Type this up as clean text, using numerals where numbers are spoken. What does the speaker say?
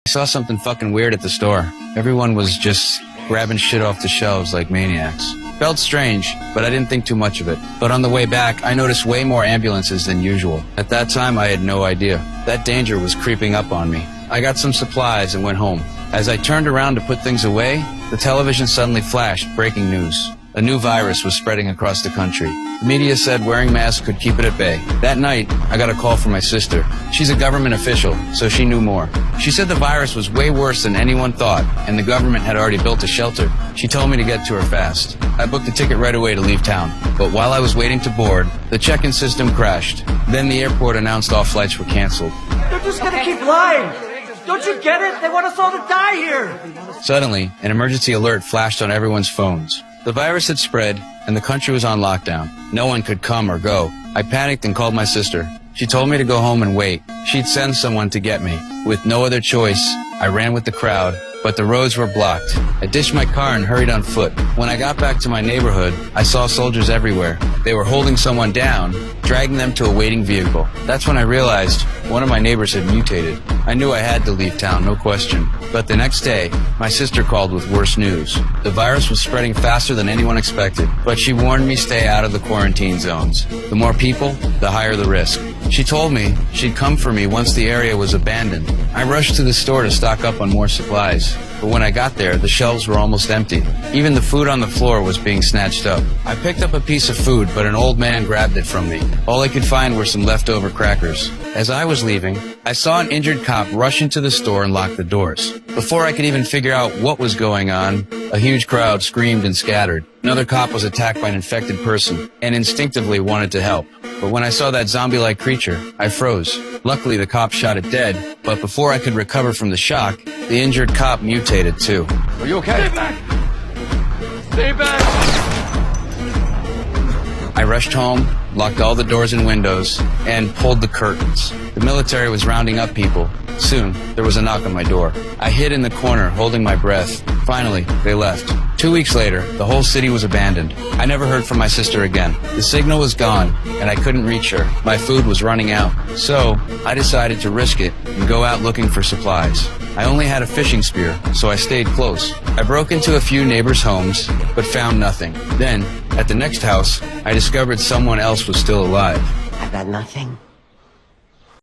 I saw something fucking weird at the store. Everyone was just grabbing shit off the shelves like maniacs. Felt strange, but I didn't think too much of it. But on the way back, I noticed way more ambulances than usual. At that time, I had no idea. That danger was creeping up on me. I got some supplies and went home. As I turned around to put things away, the television suddenly flashed breaking news. A new virus was spreading across the country. The media said wearing masks could keep it at bay. That night, I got a call from my sister. She's a government official, so she knew more. She said the virus was way worse than anyone thought, and the government had already built a shelter. She told me to get to her fast. I booked a ticket right away to leave town. But while I was waiting to board, the check-in system crashed. Then the airport announced all flights were canceled. They're just gonna keep lying! Don't you get it? They want us all to die here! Suddenly, an emergency alert flashed on everyone's phones. The virus had spread, and the country was on lockdown. No one could come or go. I panicked and called my sister. She told me to go home and wait. She'd send someone to get me. With no other choice, I ran with the crowd, but the roads were blocked. I ditched my car and hurried on foot. When I got back to my neighborhood, I saw soldiers everywhere. They were holding someone down, dragging them to a waiting vehicle. That's when I realized one of my neighbors had mutated. I knew I had to leave town, no question. But the next day, my sister called with worse news. The virus was spreading faster than anyone expected, but she warned me stay out of the quarantine zones. The more people, the higher the risk. She told me she'd come for me once the area was abandoned. I rushed to the store to stock up on more supplies. But when I got there, the shelves were almost empty. Even the food on the floor was being snatched up. I picked up a piece of food, but an old man grabbed it from me. All I could find were some leftover crackers. As I was leaving, I saw an injured cop rush into the store and lock the doors. Before I could even figure out what was going on, a huge crowd screamed and scattered. Another cop was attacked by an infected person and instinctively wanted to help. But when I saw that zombie-like creature, I froze. Luckily, the cop shot it dead, but before I could recover from the shock, the injured cop mutated too. Are you okay? Stay back! Stay back! I rushed home, locked all the doors and windows, and pulled the curtains. The military was rounding up people. Soon, there was a knock on my door. I hid in the corner, holding my breath. Finally, they left. 2 weeks later, the whole city was abandoned. I never heard from my sister again. The signal was gone, and I couldn't reach her. My food was running out. So, I decided to risk it and go out looking for supplies. I only had a fishing spear, so I stayed close. I broke into a few neighbors' homes, but found nothing. Then, at the next house, I discovered someone else was still alive. I've got nothing.